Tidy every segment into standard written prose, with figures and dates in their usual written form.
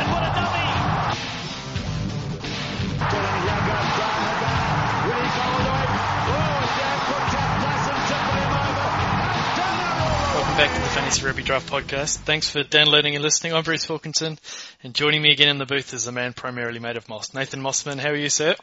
and what a dummy! Welcome back to the Fantasy Rugby Draft Podcast. Thanks for downloading and listening. I'm Bruce Wilkinson, and joining me again in the booth is the man primarily made of moss, Nathan Mossman. How are you, sir?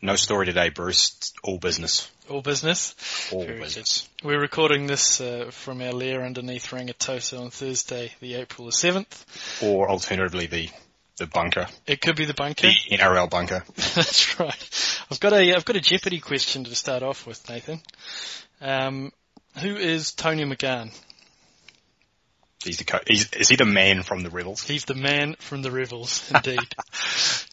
No story today, Bruce. It's all business. All business? All business. We're recording this from our lair underneath Rangitoto on Thursday, the April the 7th. Or alternatively, the bunker. It could be the bunker. The NRL bunker. That's right. I've got a Jeopardy question to start off with, Nathan. Who is Tony McGann? Is he the man from the Rebels? He's the man from the Rebels, indeed.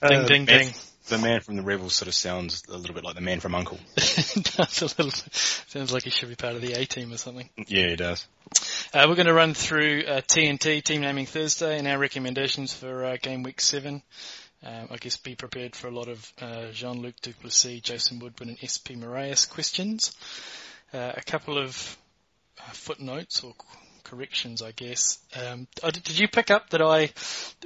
Ding, ding, ding. The man from the Rebels sort of sounds a little bit like the man from Uncle. It does a little bit. Sounds like he should be part of the A-team or something. Yeah, it does. We're going to run through TNT, Team Naming Thursday, and our recommendations for Game Week 7. I guess be prepared for a lot of Jean-Luc Duplessis, Jason Woodwood, and SP Marais questions. A couple of footnotes or corrections, I guess. Did you pick up that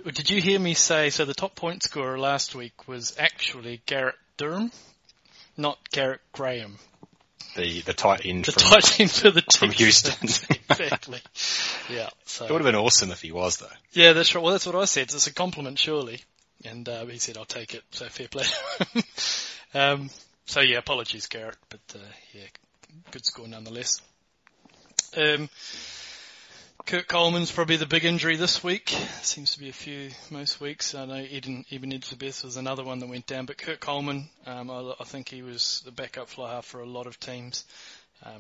did you hear me say, so the top point scorer last week was actually Garrett Durham, not Garrett Graham. The tight end for the from Houston. Exactly. Yeah. So. It would have been awesome if he was, though. Yeah, that's right. Well, that's what I said. It's a compliment, surely. And he said, I'll take it. So fair play. So yeah, apologies, Garrett. But yeah, good score nonetheless. Kurt Coleman's probably the big injury this week. Seems to be a few most weeks. I know Eben Etzebeth was another one that went down, but Kurt Coleman, I think he was the backup fly half for a lot of teams.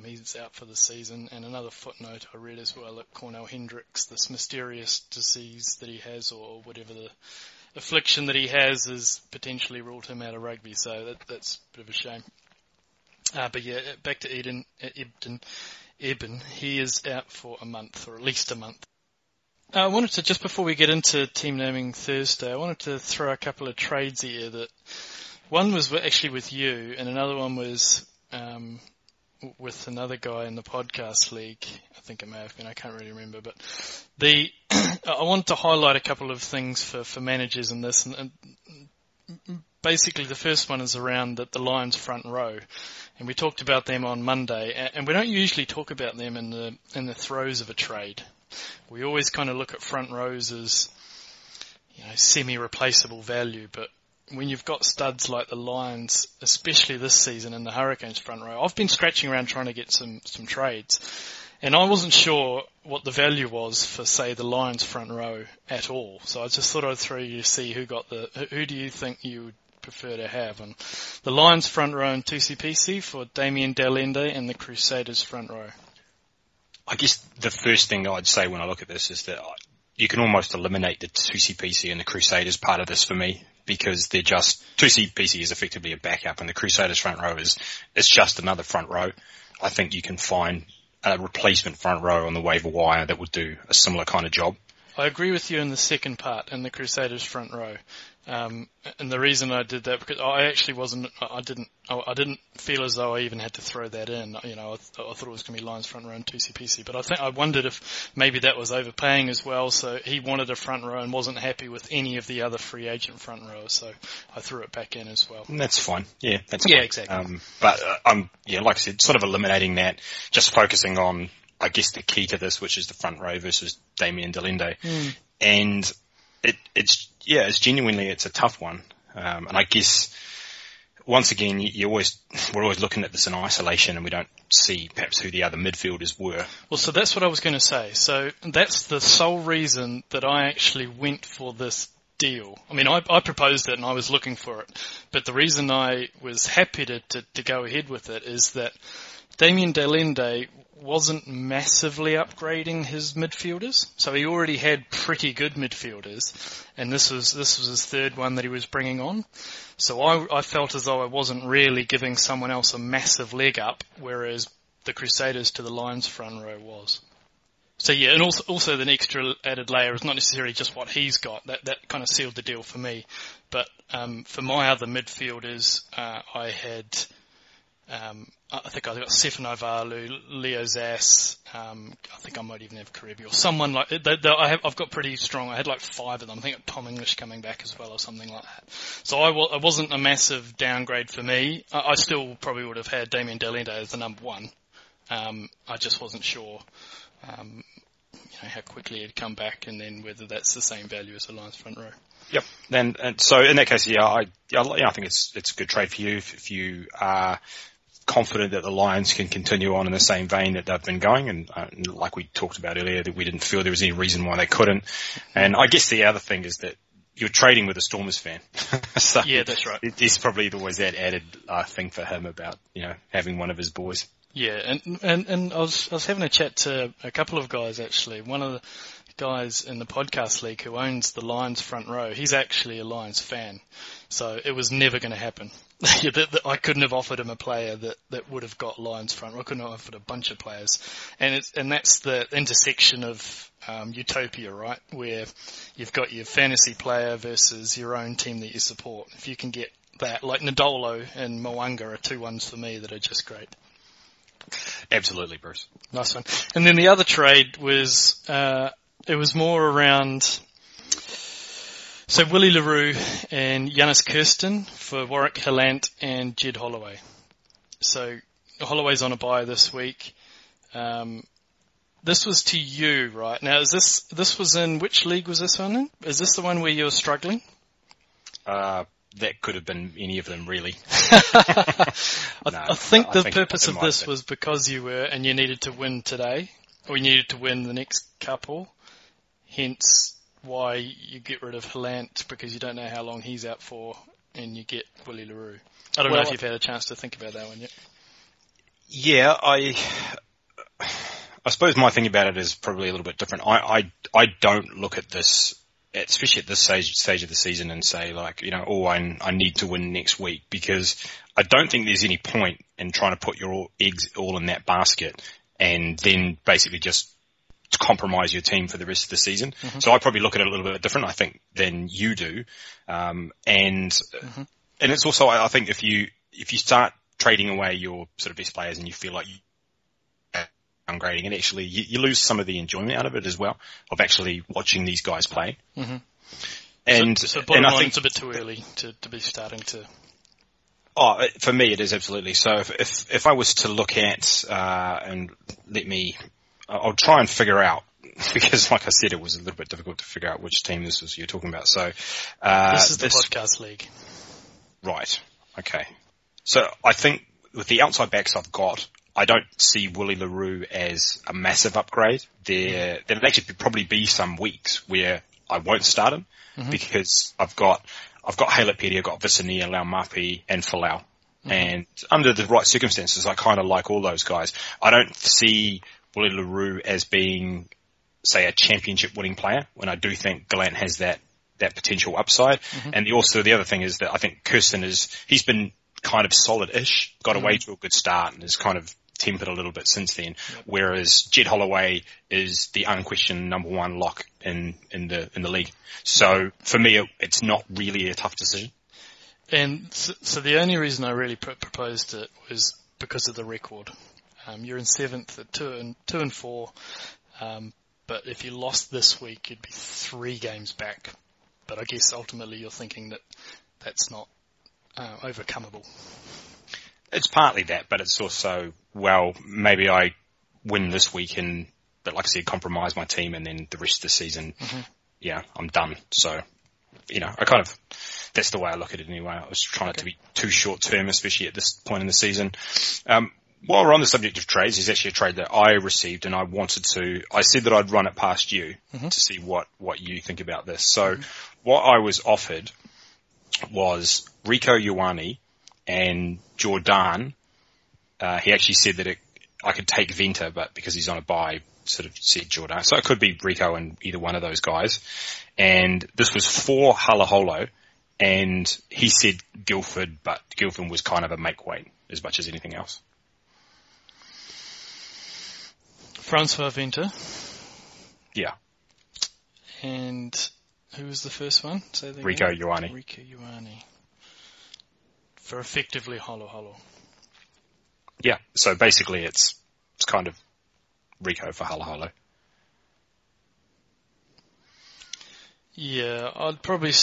He's out for the season. And another footnote I read as well at Cornell Hendricks, this mysterious disease that he has, or whatever the affliction that he has, potentially ruled him out of rugby. So that's a bit of a shame. But yeah, back to Eben, he is out for a month, or at least a month. I wanted to, just before we get into Team Naming Thursday, I wanted to throw a couple of trades here. That one was actually with you, and another one was with another guy in the podcast league. I think it may have been, I can't really remember. But I wanted to highlight a couple of things for managers in this, and basically the first one is around the Lions front row. And we talked about them on Monday, and we don't usually talk about them in the throes of a trade. We always kind of look at front rows as, semi-replaceable value, but when you've got studs like the Lions, especially this season in the Hurricanes front row, I've been scratching around trying to get some trades, and I wasn't sure what the value was for, say, the Lions front row at all. So I just thought I'd throw you to see who do you think you would prefer to have. And the Lions front row and 2CPC for Damien Delende, and the Crusaders front row. I guess the first thing I'd say when I look at this is that you can almost eliminate the 2CPC and the Crusaders part of this for me, because they're just, 2CPC is effectively a backup, and the Crusaders front row is just another front row. I think you can find a replacement front row on the waiver wire that would do a similar kind of job. I agree with you in the second part, in the Crusaders front row. And the reason I did that, because I didn't feel as though I even had to throw that in. I thought it was going to be Lions front row and 2CPC, but I wondered if maybe that was overpaying as well. So he wanted a front row and wasn't happy with any of the other free agent front rows, so I threw it back in as well. And that's fine. Yeah, that's fine. Yeah, exactly. But like I said, sort of eliminating that, just focusing on, I guess, the key to this, which is the front row versus Damien Delende. And it's genuinely, it's a tough one. And I guess, once again, we're always looking at this in isolation, and we don't see perhaps who the other midfielders were. Well, so that's what I was going to say. So that's the sole reason that I actually went for this deal. I mean, I proposed it and I was looking for it. But the reason I was happy to go ahead with it is that Damien Delende wasn't massively upgrading his midfielders, so he already had pretty good midfielders, and this was his third one that he was bringing on. So I felt as though I wasn't really giving someone else a massive leg up, whereas the Crusaders to the Lions front row was. So yeah, and also the extra added layer is not necessarily just what he's got. That kind of sealed the deal for me. But for my other midfielders, I had I think I got Stefano Valu, Leo Zass. I think I might even have Karebi or someone like. I've got pretty strong. I had like 5 of them. I think Tom English coming back as well or something like that. So I wasn't a massive downgrade for me. I still probably would have had Damien Delente as the number 1. I just wasn't sure, how quickly he'd come back, and then whether that's the same value as the Lions front row. Yep. And so in that case, I think it's a good trade for you if you are confident that the Lions can continue on in the same vein that they've been going, and like we talked about earlier, that we didn't feel there was any reason why they couldn't. And I guess the other thing is that you're trading with a Stormers fan. So yeah, that's right. It's probably always that added thing for him about having one of his boys. Yeah, and I was having a chat to a couple of guys actually. One of the guys in the podcast league who owns the Lions front row, he's actually a Lions fan. So it was never going to happen. I couldn't have offered him a player that would have got Lions front row. I couldn't have offered a bunch of players. And that's the intersection of utopia, right? Where you've got your fantasy player versus your own team that you support. If you can get that, like Ndolo and Moanga are 2 ones for me that are just great. Absolutely, Bruce. Nice one. And then the other trade was, it was more around, so Willie LaRue and Giannis Kirsten for Warwick Hillant and Jed Holloway. So Holloway's on a bye this week. This was to you, right? Now, this was in, which league was this one in? Is this the one where you're struggling? That could have been any of them, really. I think the purpose of this was because you were, and you needed to win today, or you needed to win the next couple, hence why you get rid of Hillant, because you don't know how long he's out for, and you get Willie LaRue. I don't know if you've had a chance to think about that one yet. Yeah, I suppose my thing about it is probably a little bit different. I don't look at this, especially at this stage of the season, and say like, I need to win next week, because I don't think there's any point in trying to put your eggs all in that basket and then basically just compromise your team for the rest of the season. Mm-hmm. So I probably look at it a little bit different, I think, than you do. And it's also, I think if you start trading away your sort of best players and you feel like you're downgrading, and actually you lose some of the enjoyment out of it as well, of actually watching these guys play. Mm-hmm. And so bottom line, it's a bit too early to be starting to. Oh, for me it is absolutely. So if I was to look at I'll try and figure out, because like I said, it was a little bit difficult to figure out which team this was you're talking about. So this is the podcast league, right? Okay. So I think with the outside backs I've got, I don't see Willie LaRue as a massive upgrade. There'll actually probably be some weeks where I won't start him, because I've got Haylett-Petty, I've got Visania, Laumapi, and Folau. And under the right circumstances, I kind of like all those guys. I don't see Willie LaRue as being, say, a championship winning player, when I do think Gallant has that potential upside. And the other thing is that I think Kirsten he's been kind of solid-ish, got away to a good start, and has kind of tempered a little bit since then. Whereas Jed Holloway is the unquestioned number 1 lock in the league. So for me, it's not really a tough decision. And so the only reason I really proposed it was because of the record. You're in 7th at 2 and 4, but if you lost this week, you'd be 3 games back. But I guess ultimately you're thinking that that's not overcomable. It's partly that, but it's also, well, maybe I win this week but like I said, compromise my team, and then the rest of the season, I'm done. So, that's the way I look at it anyway. I was trying not to be too short term, especially at this point in the season. While we're on the subject of trades, there's actually a trade that I received, and I said that I'd run it past you to see what you think about this. So what I was offered was Rico Ioane and Jordan. He actually said that I could take Venter, but because he's on a bye, sort of said Jordan. So it could be Rico and either one of those guys. And this was for Halaholo, and he said Guildford, but Guildford was kind of a make weight as much as anything else. Francois Venter. Yeah. And who was the first one? Rico Ioane. Rico Ioane. For effectively Holo. Yeah, so basically it's kind of Rico for Hala Holo. Yeah, I'd probably...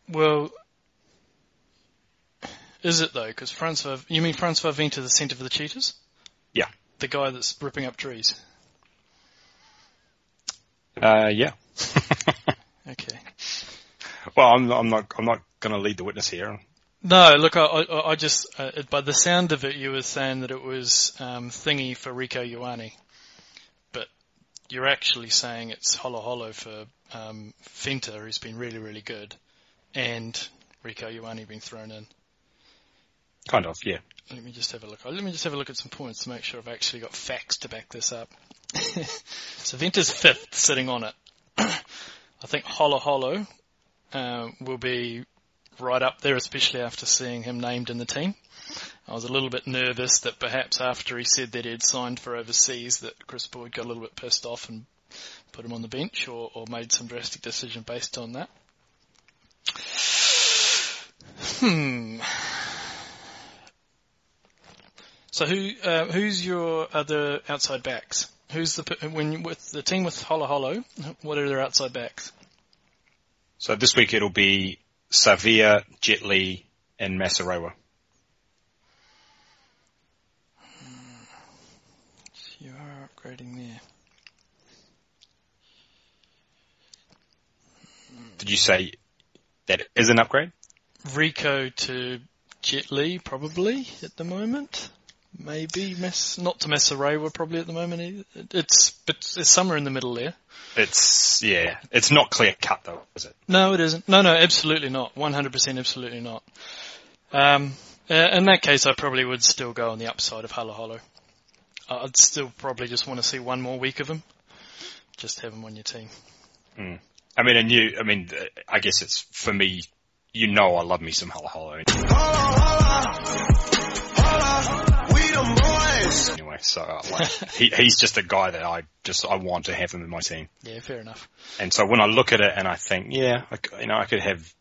well, is it though? Because you mean Francois Venter, the centre for the Cheetahs? Yeah. The guy that's ripping up trees? Yeah. Okay. Well, I'm not going to lead the witness here. No, look, I just, by the sound of it, you were saying that it was Thingy for Rico Ioane, but you're actually saying it's Holo Holo for Venter, who's been really, really good, and Rico Ioane being thrown in. Kind of, yeah. Let me just have a look. Let me just have a look at some points to make sure I've actually got facts to back this up. So Venter's 5th, sitting on it. I think Holo Holo will be right up there, especially after seeing him named in the team. I was a little bit nervous that perhaps after he said that he'd signed for overseas that Chris Boyd got a little bit pissed off and put him on the bench or made some drastic decision based on that. So who's your other outside backs? Who's with the team with Holo Holo? What are their outside backs? So this week it'll be Savia, Jet Li, and Masarewa. You are upgrading there. Did you say that is an upgrade? Rico to Jet Li, probably, at the moment. Maybe, not to Masarewa probably at the moment. It's somewhere in the middle there. It's not clear cut though, is it? No, it isn't. No, absolutely not. 100% absolutely not. In that case, I probably would still go on the upside of Holo Holo. I'd still probably just want to see one more week of him. Just have him on your team. I guess it's, for me, I love me some Holo Holo. Anyway, so he's just a guy that I want to have him in my team. Yeah, fair enough. And so when I look at it and I think, I could have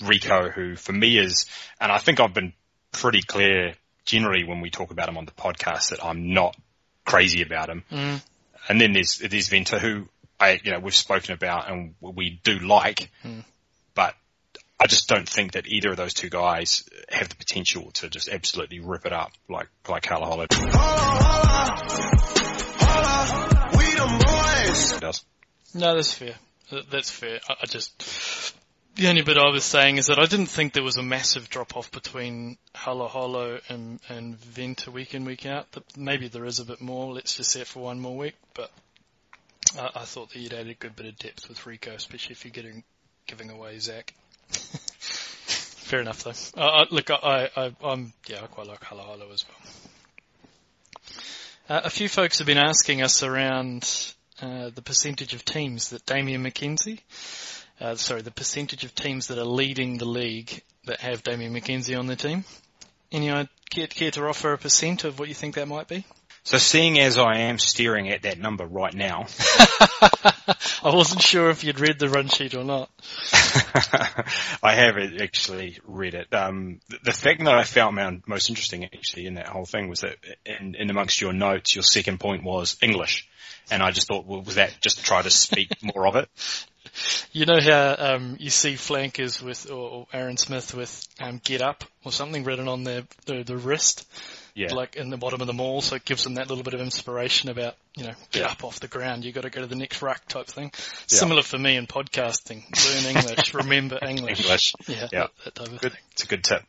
Rico, who for me is, and I think I've been pretty clear generally when we talk about him on the podcast that I'm not crazy about him. Mm. And then there's Venter, who we've spoken about and we do like, but I just don't think that either of those two guys have the potential to just absolutely rip it up like Holo Holo does. No, that's fair. That's fair. The only bit I was saying is that I didn't think there was a massive drop-off between Holo Holo and Venter week in, week out. Maybe there is a bit more. Let's just say it for one more week. But I thought that you'd add a good bit of depth with Rico, especially if you're giving away Zach. Fair enough, though. I quite like Holo Holo as well. A few folks have been asking us around the percentage of teams that Damian McKenzie, the percentage of teams that are leading the league that have Damian McKenzie on their team. Any care to offer a percent of what you think that might be? So seeing as I am staring at that number right now... I wasn't sure if you'd read the run sheet or not. I have actually read it. The thing that I found most interesting actually in that whole thing was that in amongst your notes, your second point was English. And I just thought, well, was that just to try to speak more of it? You know how you see flankers with, or Aaron Smith with get up or something written on the wrist? Yeah. Like in the bottom of the maul, so it gives them that little bit of inspiration about, get up off the ground, you've got to go to the next ruck type thing. Yeah. Similar for me in podcasting. Learn English, remember English. Yeah. That type of thing. It's a good tip.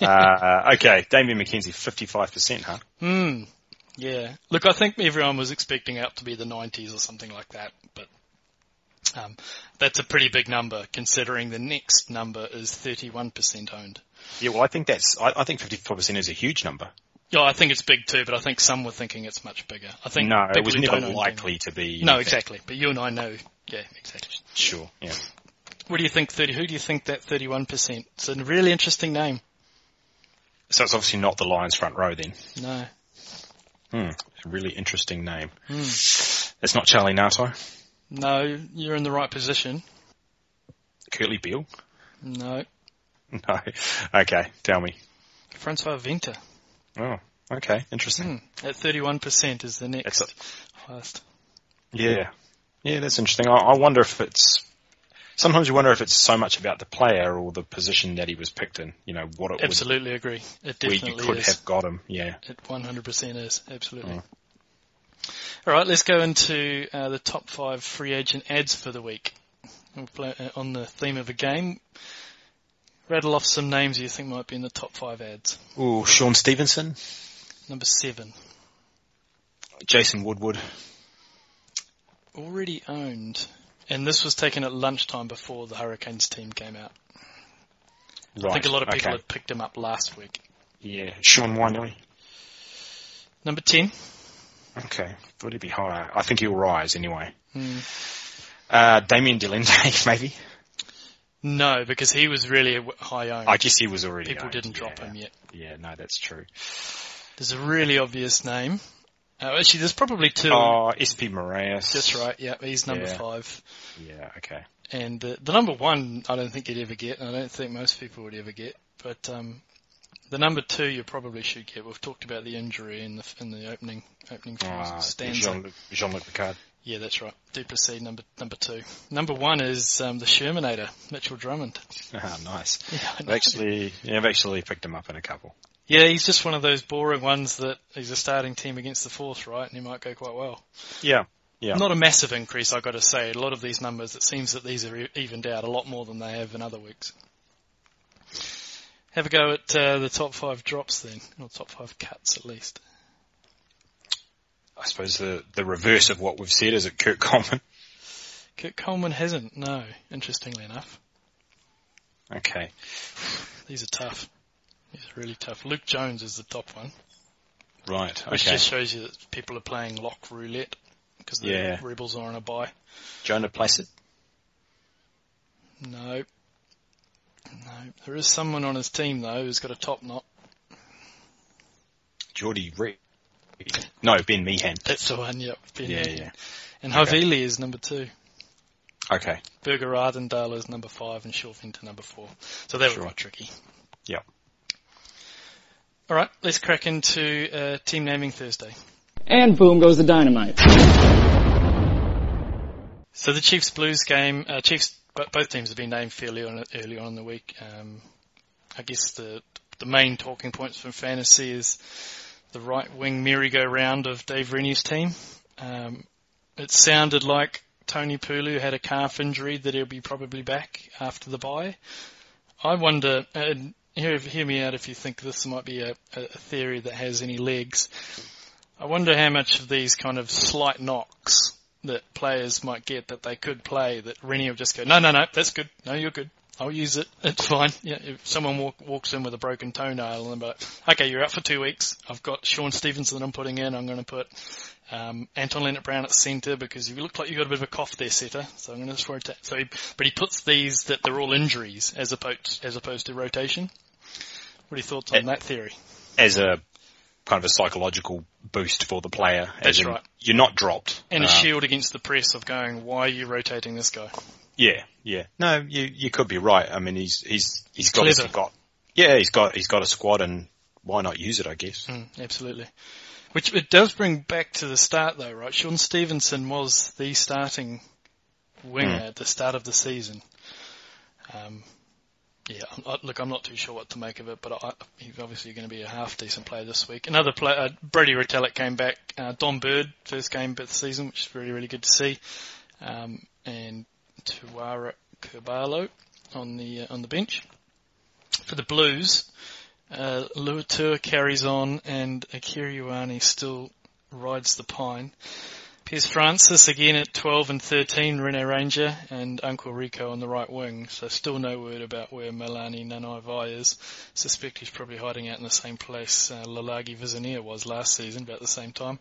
Okay, Damian McKenzie, 55%, huh? Yeah. Look, I think everyone was expecting out to be the 90s or something like that, but that's a pretty big number considering the next number is 31% owned. Yeah, well, I think 54% is a huge number. Yeah, I think it's big too, but I think some were thinking it's much bigger. I think no, it was never likely to be. No, exactly. But you and I know. Yeah, exactly. Sure. Yeah. What do you think? Who do you think that 31%? It's a really interesting name. So it's obviously not the Lions front row then. No. A really interesting name. It's not Charlie Nato. No, you're in the right position. Curly Beale. No. No. Okay, tell me. Francois Venter. Oh, Okay, interesting. At 31% is the next highest. Yeah, that's interesting. I wonder if sometimes you wonder if it's so much about the player or the position that he was picked in. What it Absolutely agree. It definitely where you could is. have got him. Yeah, it 100% is. Absolutely. All right, let's go into the top 5 free agent ads for the week. We'll play on the theme of a game. Rattle off some names you think might be in the top 5 ads. Ooh, Sean Stevenson. Number 7. Jason Woodwood. Already owned. And this was taken at lunchtime before the Hurricanes team came out. Right. I think a lot of people had picked him up last week. Yeah, Sean Winley. Number 10. Okay, thought he'd be higher. I think he'll rise anyway. Damien Delinde, maybe? No, because he was really high owned. I guess he was already People owned. didn't drop him yet. Yeah, no, that's true. There's a really obvious name. Actually, there's probably 2. Oh, SP Marais. That's right, yeah, he's number 5. Yeah, okay. And the number 1, I don't think you'd ever get, and I don't think most people would ever get. But the number 2 you probably should get. We've talked about the injury in the opening stanza. Jean-Luc Picard. Yeah, that's right. Plessis, number 2. Number 1 is the Shermanator, Mitchell Drummond. Ah, nice. Yeah, I've actually picked him up in a couple. Yeah, he's just one of those boring ones that he's a starting team against the Force, right? And he might go quite well. Yeah. Not a massive increase, I've got to say. A lot of these numbers, it seems that these are evened out a lot more than they have in other weeks. Have a go at the top 5 drops then, or top 5 cuts at least. I suppose the reverse of what we've said is it Kurt Coleman. Kurt Coleman hasn't, no, interestingly enough. Okay. These are tough. These are really tough. Luke Jones is the top one. Right, okay. Which just shows you that people are playing lock roulette because the Rebels are on a bye. Jonah Plessis? No. There is someone on his team, though, who's got a top knot. Geordie Reed. No, Ben Meehan. That's the one, yep. Ben Meehan. Yeah. And Havili is number 2. Okay. Berger Ardendale is number 5 and Shawfinter number 4. So they were quite tricky. Yep. All right, let's crack into Team Naming Thursday. And boom goes the dynamite. So the Chiefs-Blues game, both teams have been named fairly early on in the week. I guess the main talking points from fantasy is the right-wing merry-go-round of Dave Rennie's team. It sounded like Tony Pulu had a calf injury that he'll be probably back after the bye. I wonder, hear me out if you think this might be a theory that has any legs. I wonder how much of these kind of slight knocks that players might get that they could play, that Rennie will just go, no, that's good. No, you're good. I'll use it. It's fine. Yeah, if someone walks in with a broken toenail and they're like, okay, you're out for 2 weeks. I've got Sean Stevenson that I'm putting in. I'm going to put Anton Leonard-Brown at centre because you look like you've got a bit of a cough there, setter. So I'm going to just rotate. But he puts these that they're all injuries as opposed to rotation. What are your thoughts on that theory? As a kind of a psychological boost for the player. That's right. You're not dropped. And a shield against the press of going, why are you rotating this guy? Yeah. No, you could be right. I mean, he's clever. He's got a squad, and why not use it, I guess. Absolutely. Which it does bring back to the start, though, right? Sean Stevenson was the starting winger at the start of the season. I'm not too sure what to make of it, but he's obviously going to be a half-decent player this week. Another player, Brady Retallick came back. Don Bird, first game of the season, which is really, really good to see. And Tuara Kerbalo on the bench. For the Blues, Luatua carries on and Akira Ioane still rides the pine. Piers Francis again at 12 and 13, Rene Ranger and Uncle Rico on the right wing. So still no word about where Melani Nanaivai is. Suspect he's probably hiding out in the same place Lalagi Vizanier was last season, about the same time.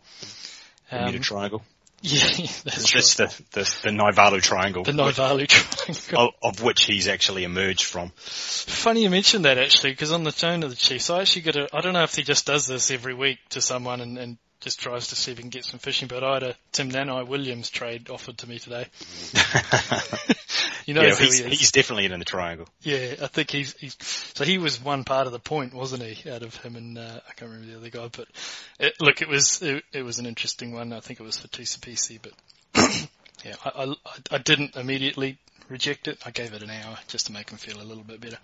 Bermuda Triangle. Yeah, that's right. The Naivalu Triangle. The Naivalu Triangle. Of which he's actually emerged from. Funny you mentioned that, actually, because on the tone of the Chiefs, I don't know if he just does this every week to someone and just tries to see if he can get some fishing. But I had a Tim Nanai Williams trade offered to me today. You know who he is. He's definitely in the triangle. Yeah, I think he's so he was one part of the point, wasn't he? Out of him and I can't remember the other guy, but it was an interesting one. I think it was for Tusapisi, but yeah, I didn't immediately reject it. I gave it an hour just to make him feel a little bit better.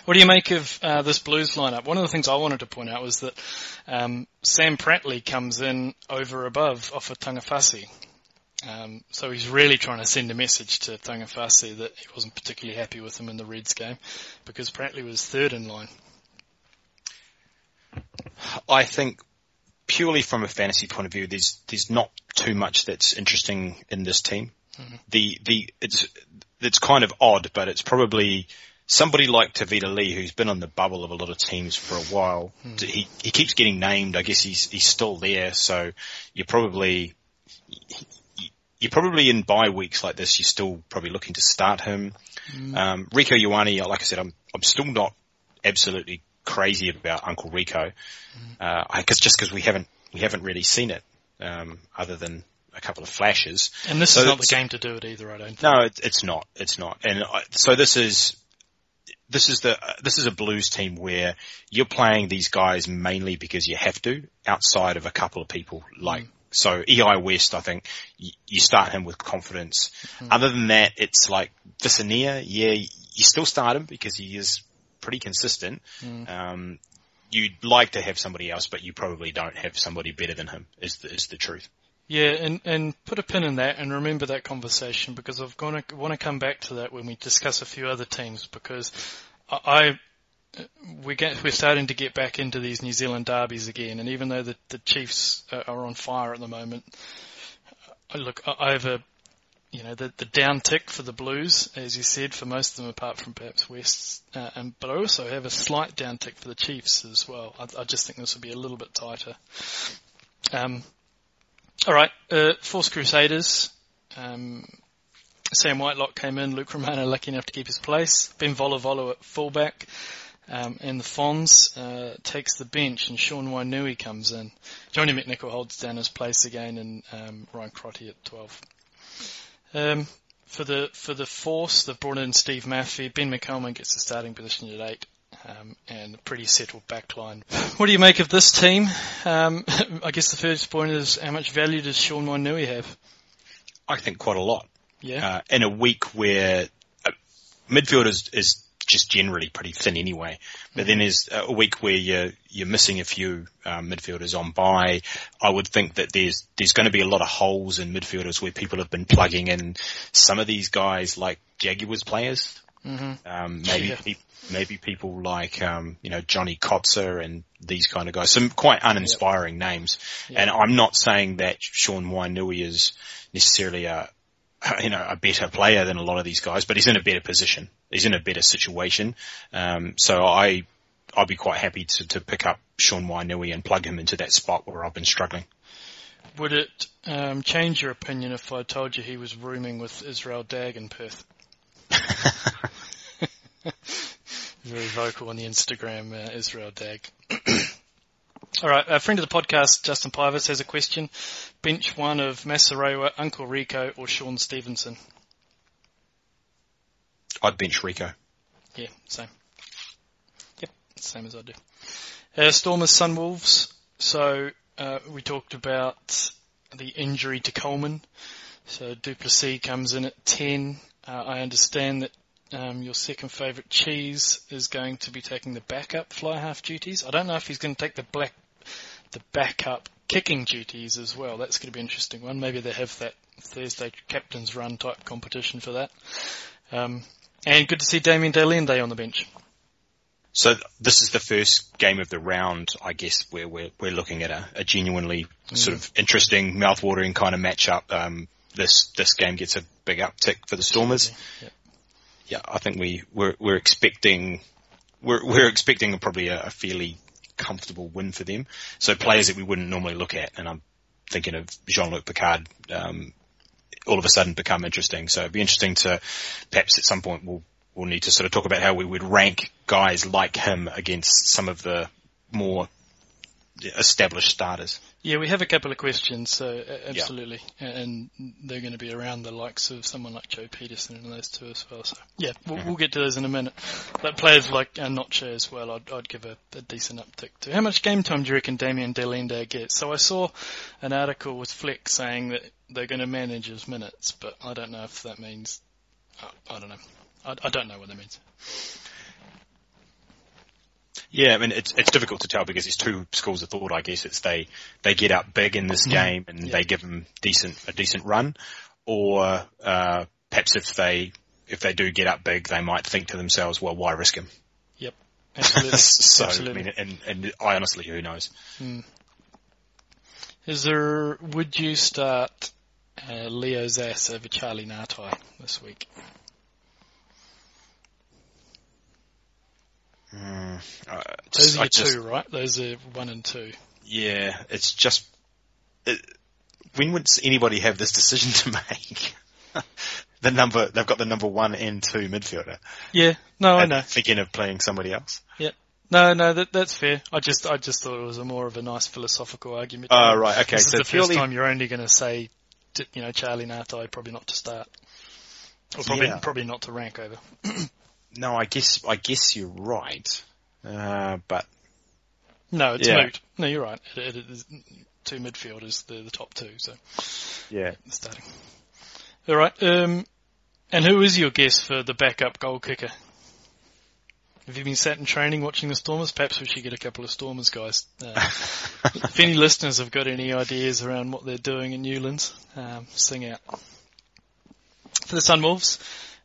What do you make of this Blues lineup? One of the things I wanted to point out was that Sam Prattley comes in over above off of Tangawhasi. So he's really trying to send a message to Tangawhasi that he wasn't particularly happy with him in the Reds game because Prattley was third in line. I think purely from a fantasy point of view, there's not too much that's interesting in this team. Mm-hmm. It's kind of odd, but it's probably somebody like Tavita Lee, who's been on the bubble of a lot of teams for a while. Mm. He keeps getting named. I guess he's still there. So you're probably in bye weeks like this, you're still probably looking to start him. Mm. Rico Ioane, like I said, I'm still not absolutely crazy about Uncle Rico, because we haven't really seen it, other than a couple of flashes. And this is not the game to do it either, I don't think. No, it's not. And so this is a Blues team where you're playing these guys mainly because you have to, outside of a couple of people like. So EI West, I think you start him with confidence. Mm-hmm. Other than that, it's like Visania. Yeah, you still start him because he is pretty consistent. Mm. You'd like to have somebody else, but you probably don't have somebody better than him. Is the truth? Yeah, and put a pin in that and remember that conversation because want to come back to that when we discuss a few other teams because we're starting to get back into these New Zealand derbies again, and even though the Chiefs are on fire at the moment, I have the down tick for the Blues, as you said, for most of them apart from perhaps West, but I also have a slight down tick for the Chiefs as well. I just think this will be a little bit tighter. All right, Force Crusaders. Sam Whitelock came in, Luke Romano lucky enough to keep his place, Ben Volovolo at fullback. And the Fonz takes the bench, and Sean Wainui comes in. Johnny McNichol holds down his place again, and Ryan Crotty at 12. For the Force, they've brought in Steve Maffey. Ben McCollum gets the starting position at 8, and a pretty settled backline. What do you make of this team? I guess the first point is, how much value does Sean Wainui have? I think quite a lot. Yeah. In a week where midfield is just generally pretty thin anyway. But then there's a week where you're missing a few midfielders on bye. I would think that there's going to be a lot of holes in midfielders where people have been plugging in some of these guys like Jaguars players. Mm-hmm. Maybe people like Johnny Kotzer and these kind of guys. Some quite uninspiring names. Yep. And I'm not saying that Sean Wainui is necessarily a better player than a lot of these guys, but he's in a better position. He's in a better situation. So I'll be quite happy to pick up Sean Wainui and plug him into that spot where I've been struggling. Would it change your opinion if I told you he was rooming with Israel Dag in Perth? Very vocal on the Instagram, Israel Dag. All right, a friend of the podcast, Justin Pivas, has a question. Bench one of Masarewa, Uncle Rico, or Sean Stevenson? I'd bench Rico. Yeah, same. Yep, same as I do. Stormers, Sunwolves. So we talked about the injury to Coleman. So Duplessis comes in at 10. I understand that your second favourite, Cheese, is going to be taking the backup fly half duties. I don't know if he's going to take the backup kicking duties as well. That's going to be an interesting one. Maybe they have that Thursday captain's run type competition for that. And good to see Damien Delende on the bench. So this is the first game of the round, I guess, where we're looking at a genuinely sort of interesting, mouth-watering kind of matchup. This game gets a big uptick for the Stormers. Yeah, I think we're expecting probably a fairly comfortable win for them. So players that we wouldn't normally look at, and I'm thinking of Jean-Luc Picard, all of a sudden become interesting. So it'd be interesting to perhaps at some point we'll need to sort of talk about how we would rank guys like him against some of the more established starters. Yeah, we have a couple of questions, so absolutely. Yeah. And they're going to be around the likes of someone like Joe Peterson and those two as well. So, yeah, we'll get to those in a minute. But players like Noche as well, I'd give a decent uptick to. How much game time do you reckon Damien Delende gets? So I saw an article with Fleck saying that they're going to manage his minutes, but I don't know if that means... I don't know. I don't know what that means. Yeah, I mean, it's difficult to tell because there's two schools of thought, I guess. It's they get up big in this game and they give them a decent run, or perhaps if they do get up big, they might think to themselves, well, why risk him? Yep, absolutely. So, absolutely. I mean, and I honestly, who knows? Would you start Leo Zass over Charlie Ngatai this week? Those are your two, right? Those are 1 and 2. Yeah, it's just... when would anybody have this decision to make? They've got the number 1 and 2 midfielder. Yeah, no, I know. Thinking of playing somebody else. Yeah. No, that's fair. I just thought it was more of a nice philosophical argument. Oh, right, okay. This is the first time you're only going to say, Charlie Ngatai probably not to start. Or probably not to rank over. No, I guess you're right. But no, it's moot. No, you're right. It is 2 midfielders, the top 2. So yeah, starting. All right. And who is your guess for the backup goal kicker? Have you been sat in training watching the Stormers? Perhaps we should get a couple of Stormers guys. If any listeners have got any ideas around what they're doing in Newlands, sing out. For the Sunwolves,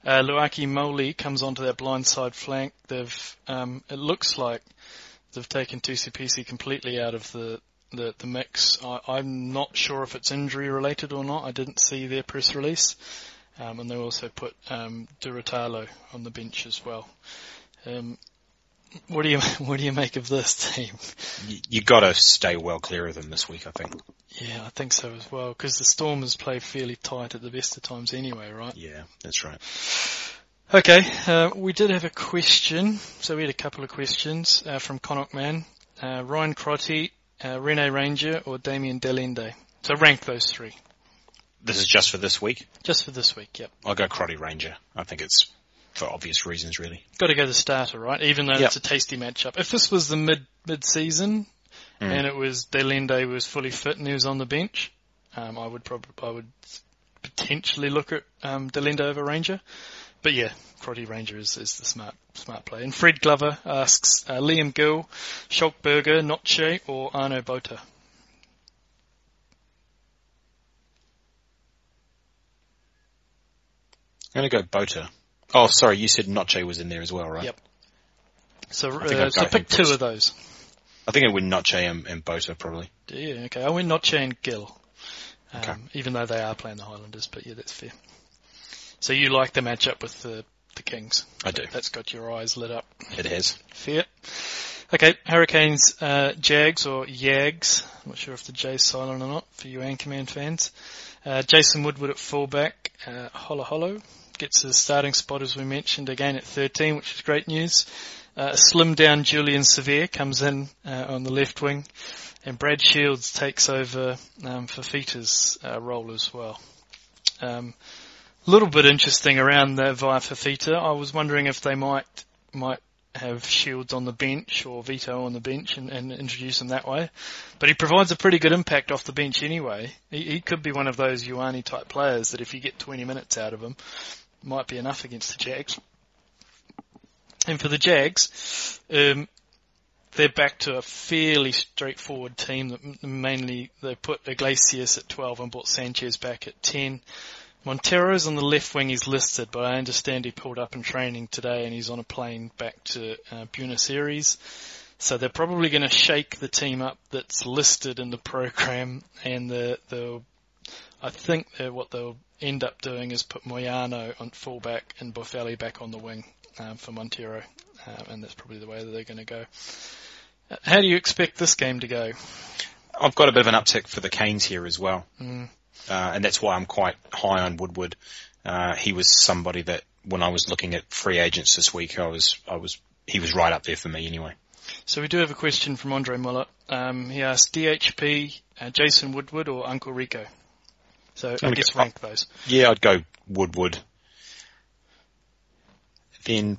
Luaki Moli comes onto that blindside flank. It looks like they've taken Tusipisi completely out of the mix. I'm not sure if it's injury related or not. I didn't see their press release. And they also put Duratalo on the bench as well. What do you make of this team? You got to stay well clear of them this week, I think. Yeah, I think so as well, because the Stormers play fairly tight at the best of times anyway, right? Yeah, that's right. Okay, we did have a question, so we had a couple of questions from Connacht Man. Ryan Crotty, Rene Ranger, or Damien Delende. So rank those 3. This is just for this week? Just for this week, yep. I'll go Crotty Ranger. I think it's for obvious reasons, really. Got to go the starter, right? Even though it's a tasty matchup. If this was the mid-season and it was Delende was fully fit and he was on the bench, I would potentially look at Delende over Ranger. But yeah, Crotty Ranger is the smart play. And Fred Glover asks Liam Gill, Schalkberger, Noche, or Arno Botha. I'm going to go Botha. Oh, sorry, you said Noche was in there as well, right? Yep. So pick 2 of those. I think I win Noche and Botha, probably. Yeah, okay. I win Noche and Gill. Okay. Even though they are playing the Highlanders, but yeah, that's fair. So you like the matchup with the Kings? I do. That's got your eyes lit up. It has. Fair. Okay, Hurricanes, Jags or Yags. I'm not sure if the J's silent or not for you Anchorman fans. Jason Woodwood at fullback. Holo gets his starting spot, as we mentioned, again at 13, which is great news. Slimmed down Julian Severe comes in on the left wing, and Brad Shields takes over Fafita's role as well. A little bit interesting around there via Fafita. I was wondering if they might have Shields on the bench or Vito on the bench and introduce him that way. But he provides a pretty good impact off the bench anyway. He could be one of those Ioane type players that if you get 20 minutes out of him, might be enough against the Jags. And for the Jags, they're back to a fairly straightforward team. That mainly they put Iglesias at 12 and brought Sanchez back at 10. Montero's on the left wing, he's listed, but I understand he pulled up in training today and he's on a plane back to Buenos Aires. So they're probably going to shake the team up that's listed in the program, and I think what they'll end up doing is put Moyano on fullback and Boffelli back on the wing for Montero, and that's probably the way that they're going to go. How do you expect this game to go? I've got a bit of an uptick for the Canes here as well. And that's why I'm quite high on Woodwood. He was somebody that when I was looking at free agents this week, he was right up there for me anyway. So we do have a question from Andre Muller. He asked DHP, Jason Woodwood or Uncle Rico? So I guess rank those. Yeah, I'd go Woodwood. Then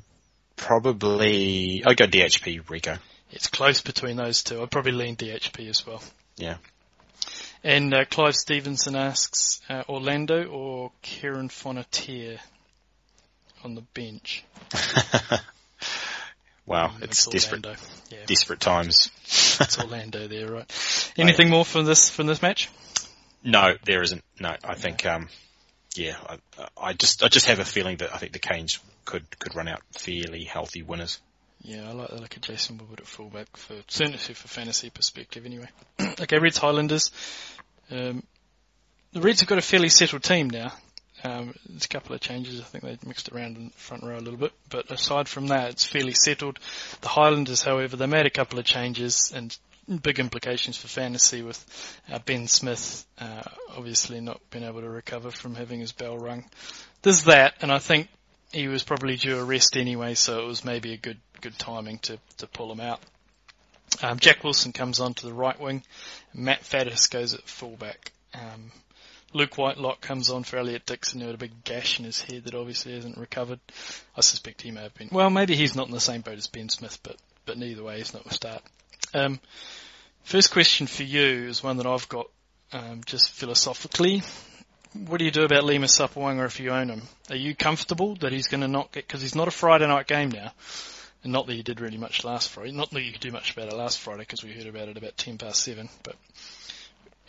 probably I'd go DHP, Rico. It's close between those two. I'd probably lean DHP as well. Yeah. And Clive Stevenson asks, Orlando or Kieran Fonautier on the bench? Wow, it's desperate. Yeah. Desperate times. It's Orlando there, right? Anything more from this match? No, there isn't. No, I think, I just have a feeling that I think the Canes could run out fairly healthy winners. Yeah, I like the look of Jason Woodwood at fullback certainly for fantasy perspective anyway. Okay, Reds Highlanders. The Reds have got a fairly settled team now. There's a couple of changes. I think they mixed around in the front row a little bit. But aside from that, it's fairly settled. The Highlanders, however, they made a couple of changes and big implications for fantasy with Ben Smith obviously not being able to recover from having his bell rung. There's that, and I think he was probably due a rest anyway, so it was maybe a good timing to pull him out. Jack Wilson comes on to the right wing. Matt Faddis goes at fullback. Luke Whitelock comes on for Elliot Dixon, who had a big gash in his head that obviously hasn't recovered. I suspect he may have been. Well, maybe he's not in the same boat as Ben Smith, but neither way, he's not a start. First question for you is one that I've got just philosophically. What do you do about Lima Sopoaga if you own him? Are you comfortable that he's going to not get, because he's not a Friday night game now, and not that you did really much last Friday, not that you could do much about it last Friday because we heard about it about 7:10, but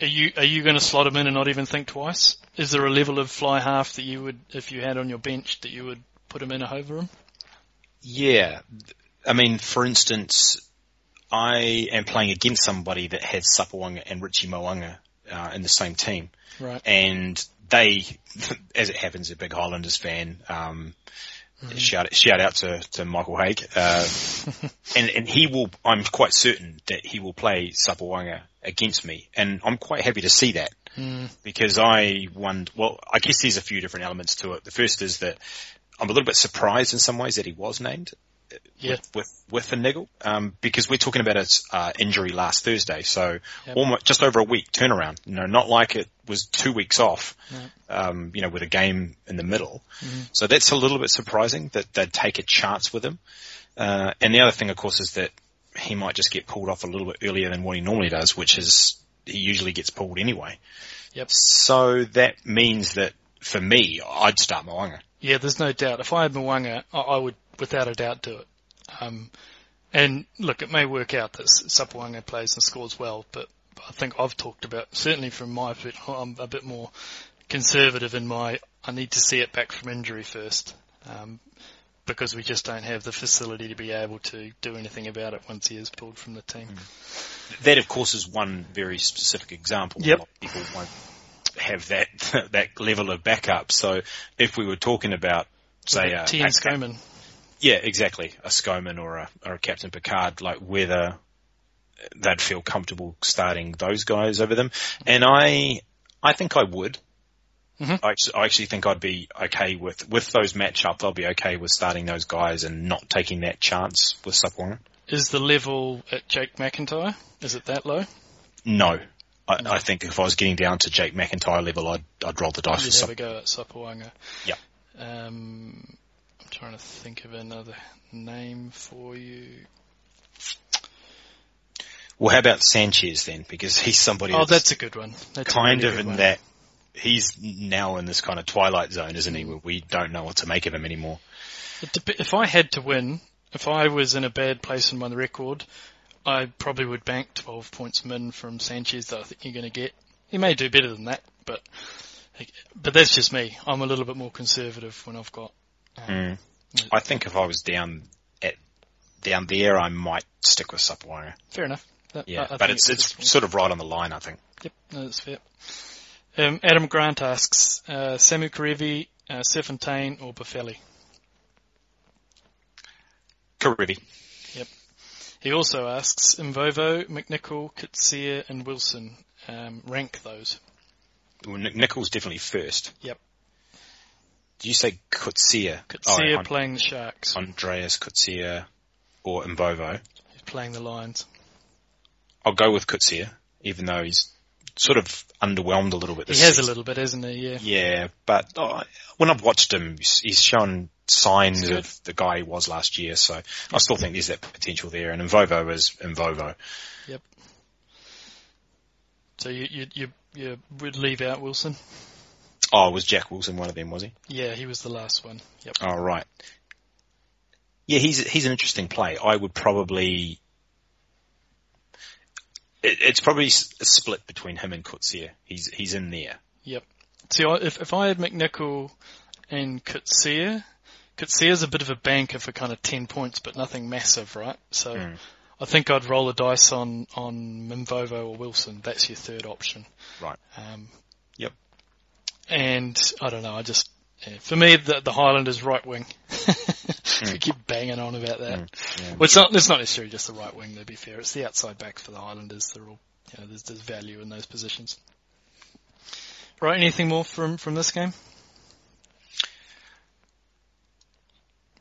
are you going to slot him in and not even think twice? Is there a level of fly half that you would, if you had on your bench, that you would put him in over him? Yeah. I mean, for instance, I am playing against somebody that has Sopoaga and Richie Mo'unga in the same team. Right. And they, as it happens, a big Highlanders fan. Shout out to Michael Haig. And he will, I'm quite certain that he will play Sopoaga against me. And I'm quite happy to see that. Because I guess there's a few different elements to it. The first is that I'm a little bit surprised in some ways that he was named. Yeah. With the niggle, because we're talking about his injury last Thursday, so almost just over a week turnaround. Not like it was 2 weeks off, with a game in the middle. So that's a little bit surprising that they'd take a chance with him. And the other thing, of course, is that he might just get pulled off a little bit earlier than what he normally does, which is he usually gets pulled anyway. Yep. So that means that for me, I'd start Mo'unga. Yeah, there's no doubt. If I had Mo'unga, I would without a doubt do it. And look, it may work out that Sopoaga plays and scores well, but I think I've talked about, certainly from my bit, I'm a bit more conservative in I need to see it back from injury first, because we just don't have the facility to be able to do anything about it once he is pulled from the team. That, of course, is one very specific example. Yep. A lot of people won't have that level of backup. So if we were talking about, say, T.N. Skoman. Yeah, exactly. A Skoman or a Captain Picard, like whether they'd feel comfortable starting those guys over them. And I think I would. I actually think I'd be okay with those matchups. I'll be okay with starting those guys and not taking that chance with Sopoaga. Is the level at Jake McIntyre? Is it that low? No. I think if I was getting down to Jake McIntyre level, I'd roll the dice with You'd have a go at Sopoaga. Yeah. I'm trying to think of another name for you. Well, how about Sanchez then? Because he's somebody that's a good one. That's kind a really of good in one. that he's now in this kind of twilight zone, isn't he, where we don't know what to make of him anymore. If I had to win, if I was in a bad place in my record, I probably would bank 12 points min from Sanchez that I think you're going to get. He may do better than that, but that's just me. I'm a little bit more conservative when I've got... I think if I was down there, I might stick with Sopoaga. Fair enough. But it's sort of right on the line, I think. Yep, no, that's fair. Adam Grant asks, Samu Karevi, Serfontaine or Buffelli? Karevi. Yep. He also asks, Mvovo, McNichol, Kitsia and Wilson. Rank those. Well, Nichol's definitely first. Yep. Did you say Kitsia? Kitsia playing the Sharks. Andreas Kitsia or Mvovo? He's playing the Lions? I'll go with Coetzee, even though he's sort of underwhelmed a little bit this He has season. a little bit, hasn't he? Yeah. Yeah, but when I've watched him, he's shown signs of the guy he was last year, so I still think there's that potential there, and Mvovo is Mvovo. Yep. So you would leave out Wilson? Oh, was Jack Wilson one of them, was he? Yeah, he was the last one. Yep. Oh, right. Yeah, he's an interesting play. I would probably... It's probably a split between him and Coetzee. He's in there. Yep. See, if I had McNichol and Coetzee is a bit of a banker for kind of 10 points, but nothing massive, right? So I think I'd roll a dice on Mvovo or Wilson. That's your third option. Right. Yep. And I don't know, for me, the Highlanders right wing. We keep banging on about that. Yeah. Well, it's not necessarily just the right wing, to be fair. It's the outside backs for the Highlanders. They're all, there's value in those positions. Right, anything more from this game?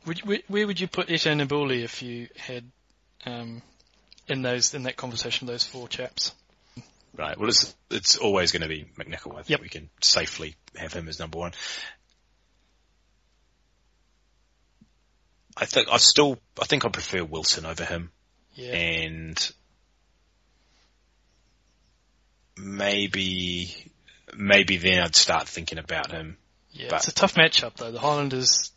Where would you put Ete Nabuli if you had in that conversation those four chaps? Right. Well, it's always going to be McNichol. I think Yep. we can safely have him as number one. I think I prefer Wilson over him. Yeah. And maybe then I'd start thinking about him. Yeah, but it's a tough matchup though. The Highlanders,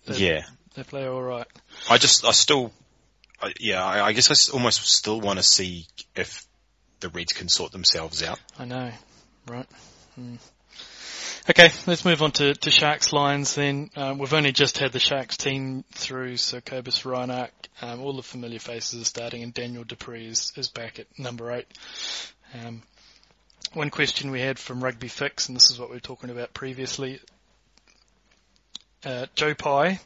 they play all right. I guess I almost still want to see if the Reds can sort themselves out. I know, right? Okay, let's move on to Sharks Lions then. We've only just had the Sharks team through, so Cobus Reinach, all the familiar faces are starting, and Daniel Dupree is back at number 8. One question we had from Rugby Fix, and this is what we were talking about previously. Joe Pye,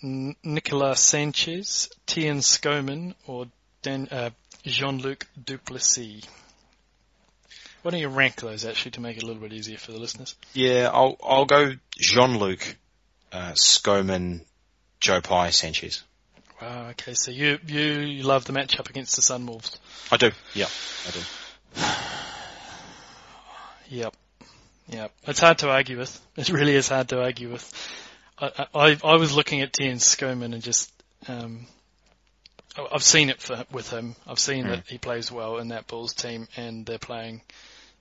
Nicolas Sanchez, Tian Skoman, or Jean-Luc Duplessis. Why don't you rank those actually to make it a little bit easier for the listeners? Yeah, I'll go Jean-Luc, Skoman, Joe Pye, Sanchez. Wow, okay, so you love the matchup against the Sunwolves. I do, yeah, I do. Yep. It's hard to argue with. It really is hard to argue with. I was looking at Tian Skoman and just, I've seen it with him. I've seen that he plays well in that Bulls team, and they're playing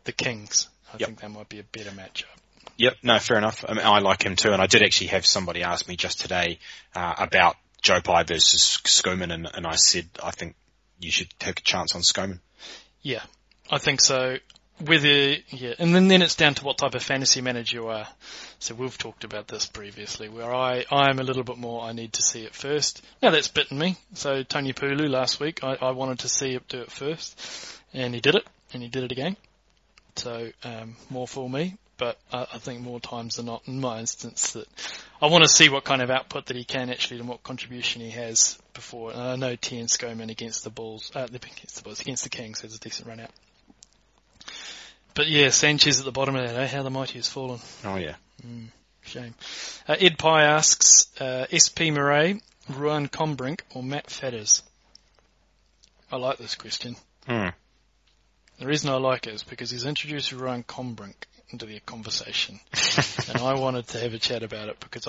the Kings. I think that might be a better matchup. Yep, no, fair enough. I mean, I like him too, and I did actually have somebody ask me just today about Joe Pye versus Skoman, and I said I think you should take a chance on Skoman. Yeah, I think so. And then it's down to what type of fantasy manager you are. So we've talked about this previously, where I am a little bit more, I need to see it first. Now that's bitten me. So Tony Pulu last week, I wanted to see it do it first, and he did it, and he did it again. So more for me, but I think more times than not, in my instance, that I want to see what kind of output that he can actually and what contribution he has before. And I know Tian Skoman against the Kings has a decent run out. But yeah, Sanchez at the bottom of that, how the mighty has fallen. Oh yeah. Shame. Ed Pye asks, SP Marais, Ruan Combrink, or Matt Fedders? I like this question. The reason I like it is because he's introduced Ruan Combrink into the conversation. And I wanted to have a chat about it because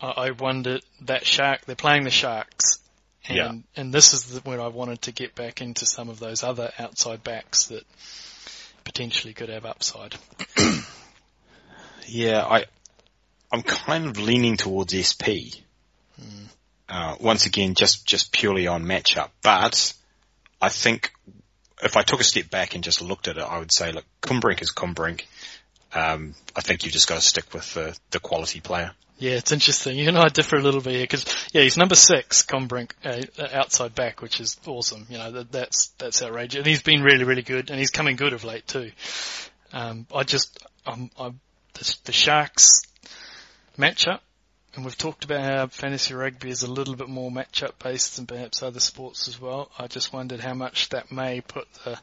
I wondered that they're playing the Sharks. And this is where I wanted to get back into some of those other outside backs that potentially could have upside. Yeah, I'm kind of leaning towards SP. Once again, just purely on matchup. But I think if I took a step back and just looked at it, I would say, look, Combrink is Combrink. I think you've just got to stick with the quality player. Yeah, it's interesting. You and I differ a little bit here because, he's number 6, Combrink, outside back, which is awesome. That's outrageous. And he's been really, really good, and he's coming good of late too. The Sharks matchup, and we've talked about how fantasy rugby is a little bit more matchup based than perhaps other sports as well. I just wondered how much that may put the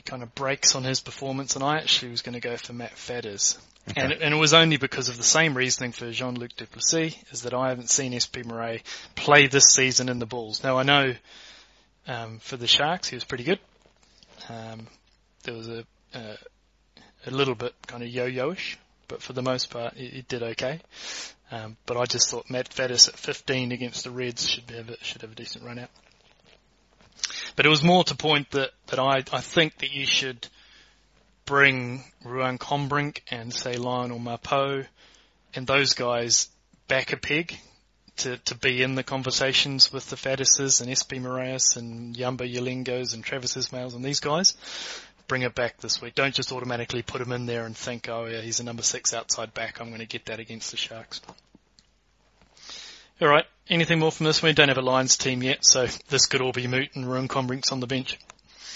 kind of brakes on his performance, and I actually was going to go for Matt Fedders. And it was only because of the same reasoning for Jean-Luc du Plessis, is that I haven't seen SP Marais play this season in the Bulls. Now I know for the Sharks he was pretty good. There was a little bit kind of yo-yo-ish, but for the most part he did okay. But I just thought Matt Faddis at 15 against the Reds should have a decent run out. But it was more to point that I think that you should bring Ruan Combrink and say Lionel Marais and those guys back a peg to be in the conversations with the Faddises and SP Marais and Yamba Yalingos and Travis Ismails and these guys. Bring it back this week. Don't just automatically put him in there and think, oh yeah, he's a number 6 outside back. I'm going to get that against the Sharks. All right. Anything more from this? We don't have a Lions team yet, so this could all be moot and Ruan Combrink's on the bench.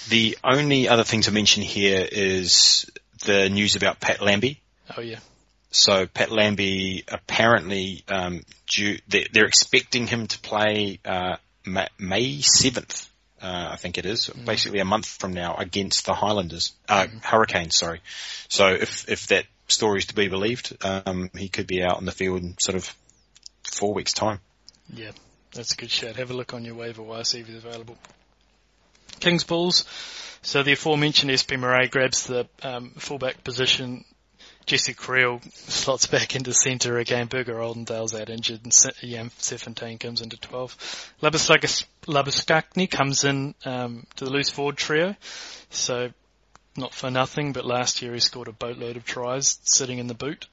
The only other thing to mention here is the news about Pat Lambie. Oh yeah. So Pat Lambie apparently they're expecting him to play May 7th. I think it is, basically a month from now, against the Hurricanes, sorry. So if that story is to be believed, he could be out in the field in sort of 4 weeks' time. Yeah, that's a good shout. Have a look on your waiver wire, see if he's available. Kings Bulls. So the aforementioned SP Marais grabs the fullback position. Jesse Creel slots back into centre again. Berger Oldendale's out injured, and Jan Serfontaine comes into 12. Labuschagne comes in to the loose forward trio. So not for nothing, but last year he scored a boatload of tries sitting in the boot,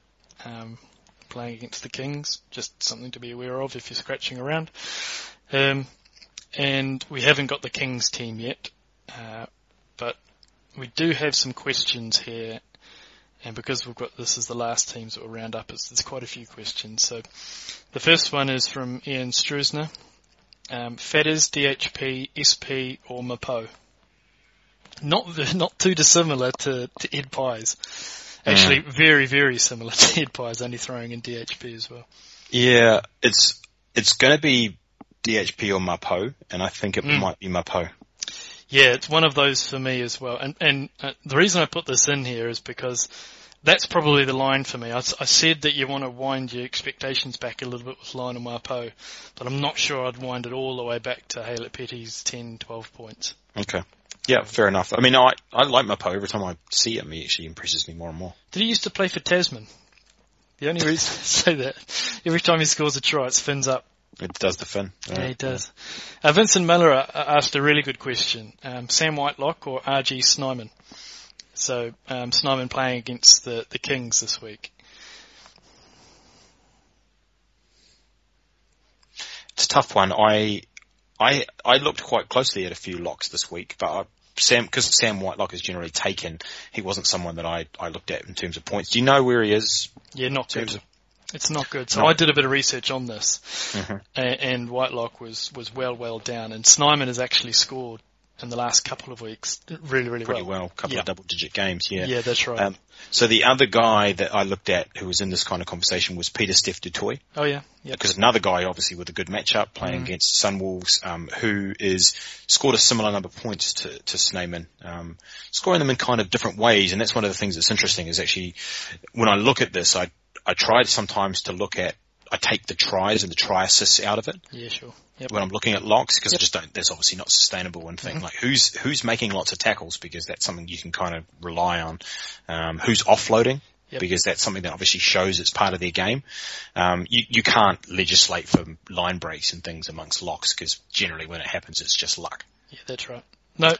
playing against the Kings. Just something to be aware of if you're scratching around. And we haven't got the Kings team yet, but we do have some questions here. And because this is the last teams that will round up, there's quite a few questions. So the first one is from Ian Struzner. Faddis, DHP, SP, or Mapo? Not too dissimilar to Ed Pies. Actually, very, very similar to Ed Pies, only throwing in DHP as well. Yeah, it's going to be DHP or Mapo, and I think it might be Mapo. Yeah, it's one of those for me as well. And the reason I put this in here is because that's probably the line for me. I said that you want to wind your expectations back a little bit with Lionel Mapo, but I'm not sure I'd wind it all the way back to Haylett Petty's 10, 12 points. Okay. Yeah, fair enough. I mean, I like Mapo. Every time I see him, he actually impresses me more and more. Did he used to play for Tasman? The only reason I say that, every time he scores a try, it fins up. It does the fin. Yeah, he does. Vincent Miller asked a really good question. Sam Whitelock or RG Snyman? So, Snyman playing against the Kings this week. It's a tough one. I looked quite closely at a few locks this week, but because Sam Whitelock is generally taken, he wasn't someone that I looked at in terms of points. Do you know where he is? Yeah, not good. It's not good. So I did a bit of research on this, and Whitelock was well down, and Snyman has actually scored in the last couple of weeks really well. Pretty well, couple of double-digit games, yeah. Yeah, that's right. So the other guy that I looked at who was in this kind of conversation was Peter Steph du Toit. Oh, yeah. Because another guy, obviously, with a good matchup, playing against Sunwolves, who scored a similar number of points to Snyman, scoring them in kind of different ways, and that's one of the things that's interesting, is actually, when I look at this, I tried sometimes to look at, I take the tries and the try assists out of it. Yeah, sure. Yep. When I'm looking at locks, because I just don't, that's obviously not sustainable and thing. Like who's making lots of tackles, because that's something you can kind of rely on. Who's offloading, because that's something that obviously shows it's part of their game. You can't legislate for line breaks and things amongst locks, because generally when it happens, it's just luck. Yeah, that's right. No,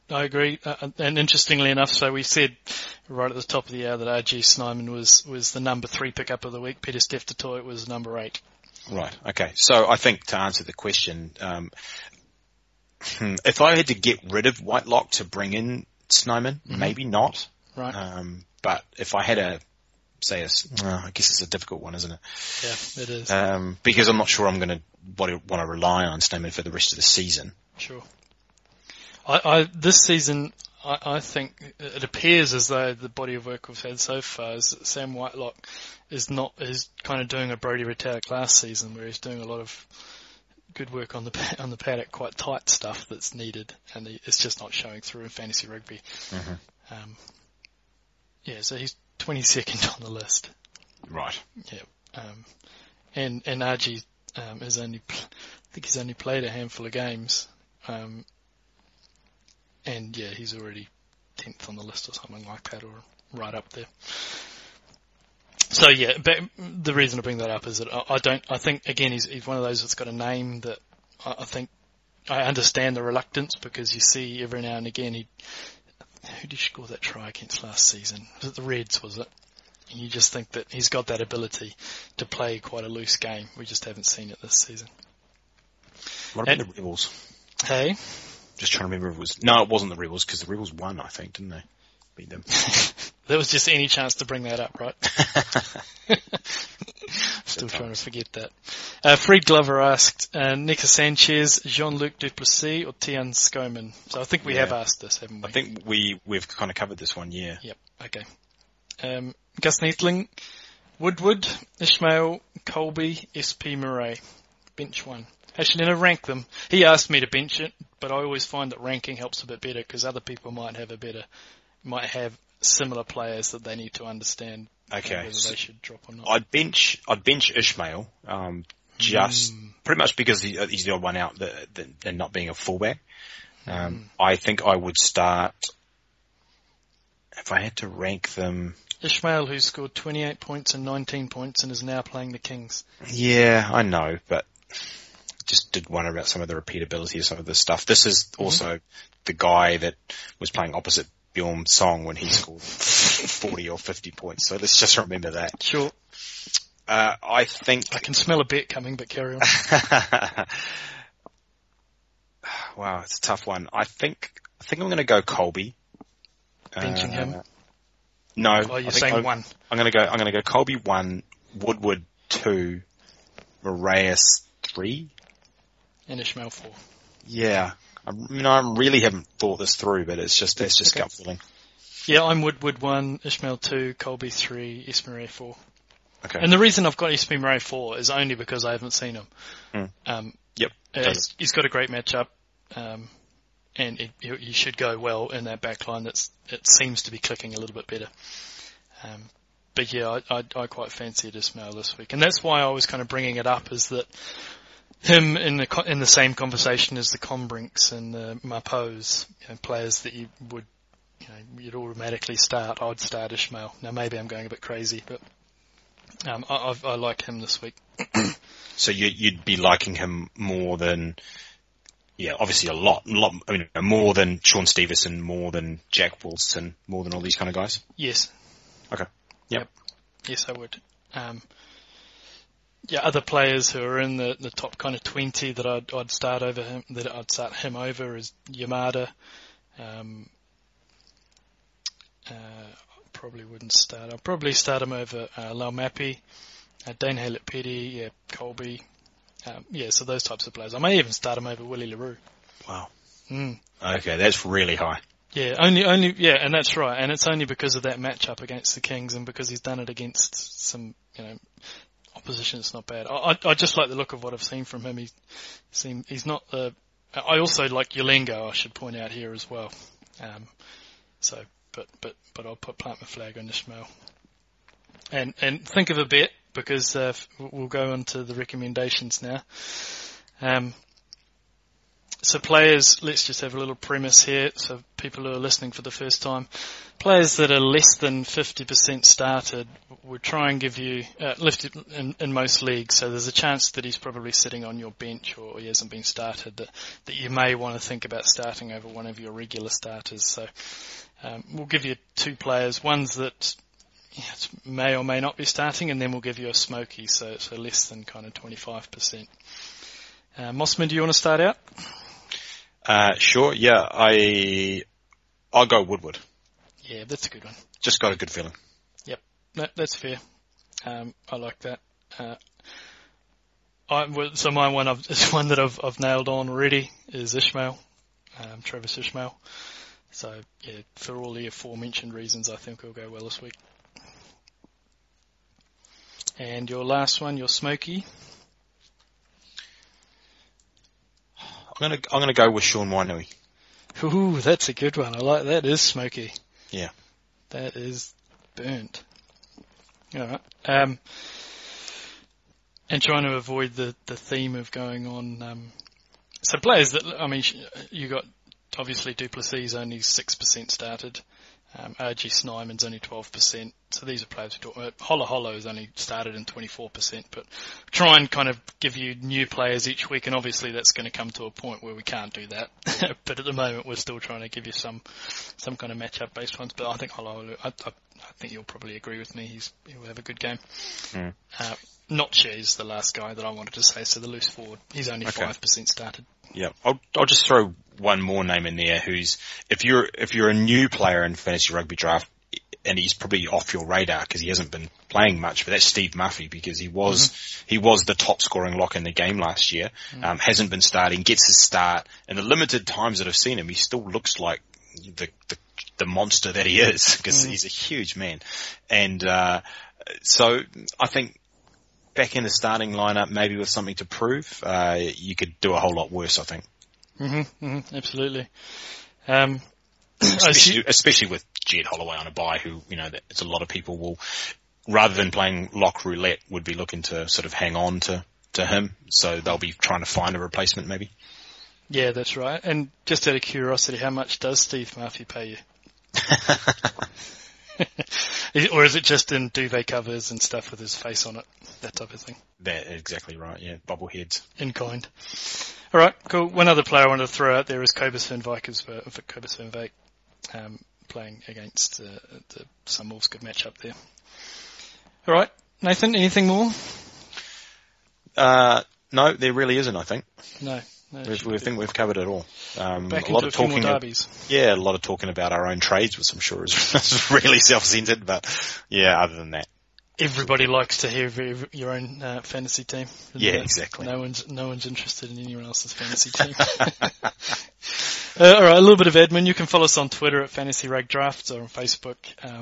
I agree. And interestingly enough, so we said right at the top of the hour that RG Snyman was the number 3 pickup of the week. Peter Steph du Toit was number 8. Right. Okay. So I think to answer the question, if I had to get rid of Whitelock to bring in Snyman, maybe not. Right. But if I had I guess it's a difficult one, isn't it? Yeah, it is. Because I'm not sure I'm going to want to rely on Snyman for the rest of the season. Sure. This season, I think it appears as though the body of work we've had so far is that Sam Whitelock is kind of doing a Brodie Retallick last season, where he's doing a lot of good work on the paddock, quite tight stuff that's needed, and it's just not showing through in fantasy rugby. So he's 22nd on the list. Right. Yeah. And RG has only, I think he's only played a handful of games. And yeah, he's already 10th on the list or something like that, or right up there. So yeah, but the reason I bring that up is that I think again he's one of those that's got a name that I think I understand the reluctance, because you see every now and again who did he score that try against last season? Was it the Reds, was it? And you just think that he's got that ability to play quite a loose game. We just haven't seen it this season. What about the Rebels? Hey? Just trying to remember if it was... No, it wasn't the Rebels, because the Rebels won, I think, didn't they? Beat them. There was just any chance to bring that up, right? Still trying to forget that. Fred Glover asked, Nico Sanchez, Jean-Luc Duplessis, or Tian Skoman? So I think we have asked this, haven't we? I think we've kind of covered this one, yeah. Yep, okay. Gus Neethling, Woodwood, Ishmael, Colby, SP Marais. Bench one. Actually, no, rank them. He asked me to bench it, but I always find that ranking helps a bit better, because other people might have similar players that they need to understand whether they should drop or not. I'd bench Ishmael, just pretty much because he's the odd one out and not being a fullback. I think I would start, if I had to rank them... Ishmael, who scored 28 points and 19 points and is now playing the Kings. Yeah, I know, but just did wonder about some of the repeatability of some of this stuff. This is also the guy that was playing opposite Bjorn Song when he scored 40 or 50 points, so let's just remember that. Sure. I think... I can smell a bet coming, but carry on. Wow, it's a tough one. I think I'm going to go Colby. Benching him? No. Oh, you're saying one. I'm going to go Colby 1, Woodwood 2, Marais 3. And Ishmael 4. Yeah. I really haven't thought this through, but that's just gut feeling. Yeah, I'm Woodwood 1, Ishmael 2, Colby 3, Ismarais 4. Okay. And the reason I've got Ismarais 4 is only because I haven't seen him. Yep. He's got a great matchup, and he should go well in that back line. It seems to be clicking a little bit better. But yeah, I quite fancied Ismail this week, and that's why I was kind of bringing it up, is that him in the same conversation as the Combrinks and the Mapos, players that you would, you'd automatically start. I'd start Ishmael. Now maybe I'm going a bit crazy, but I like him this week. So you'd be liking him more than, obviously a lot, more than Sean Stevenson, more than Jack Wilson, more than all these kind of guys? Yes. Okay. Yep. Yes, I would. Other players who are in the top kind of 20 that I'd start over him, that I'd start him over, is Yamada. Probably wouldn't start. I'll probably start him over Laumapi, Dane Halep-Petty, Colby. So those types of players. I may even start him over Willie LaRue. Wow. Okay, that's really high. Yeah, and that's right. And it's only because of that matchup against the Kings, and because he's done it against some, opposition that's not bad. I just like the look of what I've seen from him. He's not the... I also like Yulengo, I should point out here as well. But I'll plant my flag on Ishmael. And think of a bet, because we'll go on to the recommendations now. So players, let's just have a little premise here, so people who are listening for the first time. Players that are less than 50% started, we'll try and give you, lifted in most leagues, so there's a chance that he's probably sitting on your bench, or he hasn't been started, that you may want to think about starting over one of your regular starters. So we'll give you two players, ones that may or may not be starting, and then we'll give you a smoky, so less than kind of 25%. Mossman, do you want to start out? Sure, yeah. I'll go Woodwood. Yeah, that's a good one. Just got a good feeling. Yep, no, that's fair. I like that. So my one is one that I've nailed on already, is Ishmael, Travis Ishmael. So yeah, for all the aforementioned reasons, I think he'll go well this week. And your last one, your smoky. I'm gonna go with Sean Wainui. Ooh, that's a good one. I like that. Is smoky. Yeah. That is burnt. All right. And trying to avoid the theme of going on. So players that, I mean, you got obviously du Plessis only 6% started. RG Snyman's only 12%. So these are players who talk about. Holo has only started in 24%, but try and kind of give you new players each week, and obviously that's going to come to a point where we can't do that. But at the moment we're still trying to give you some kind of matchup based ones. But I think Holo, I think you'll probably agree with me. He'll have a good game. Mm. Notch is the last guy that I wanted to say. So the loose forward, he's only 5% started. Yeah, I'll just throw one more name in there. Who's if you're a new player in fantasy rugby draft, and he's probably off your radar because he hasn't been playing much, but that's Steve Murphy, because he was the top scoring lock in the game last year. Hasn't been starting, gets his start, and the limited times that I've seen him, he still looks like the monster that he is, because he's a huge man. And so I think back in the starting lineup, maybe with something to prove, you could do a whole lot worse, I think. Absolutely. Especially with Jed Holloway on a bye, who, it's a lot of people will, rather than playing lock roulette, would be looking to sort of hang on to him. So they'll be trying to find a replacement maybe. Yeah, that's right. And just out of curiosity, how much does Steve Murphy pay you? Or is it just in duvet covers and stuff with his face on it, that type of thing? That's exactly right, yeah, bobbleheads. In kind. All right, cool. One other player I wanted to throw out there is Cobus van Wyk, playing against the Sunwolves. Good matchup there. All right, Nathan, anything more? No, there really isn't, I think. No. We think we've covered it all. Back a lot into of a few talking more derbies. Yeah, a lot of talking about our own trades, which I'm sure is really self-centered, but yeah, other than that. Everybody likes to hear your own fantasy team. Yeah, exactly. No one's interested in anyone else's fantasy team. All right, a little bit of admin. You can follow us on Twitter at Fantasy Rug Draft, or on Facebook.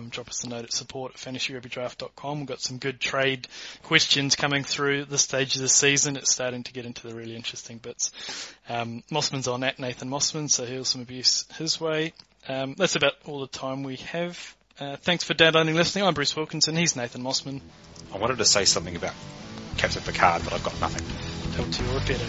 Drop us a note at support@fantasyrugbydraft.com. We've got some good trade questions coming through at this stage of the season. It's starting to get into the really interesting bits. Mossman's on at Nathan Mossman, so he'll some abuse his way. That's about all the time we have. Thanks for downloading and listening. I'm Bruce Wilkinson. He's Nathan Mossman. I wanted to say something about Captain Picard, but I've got nothing. Tell to your repeater.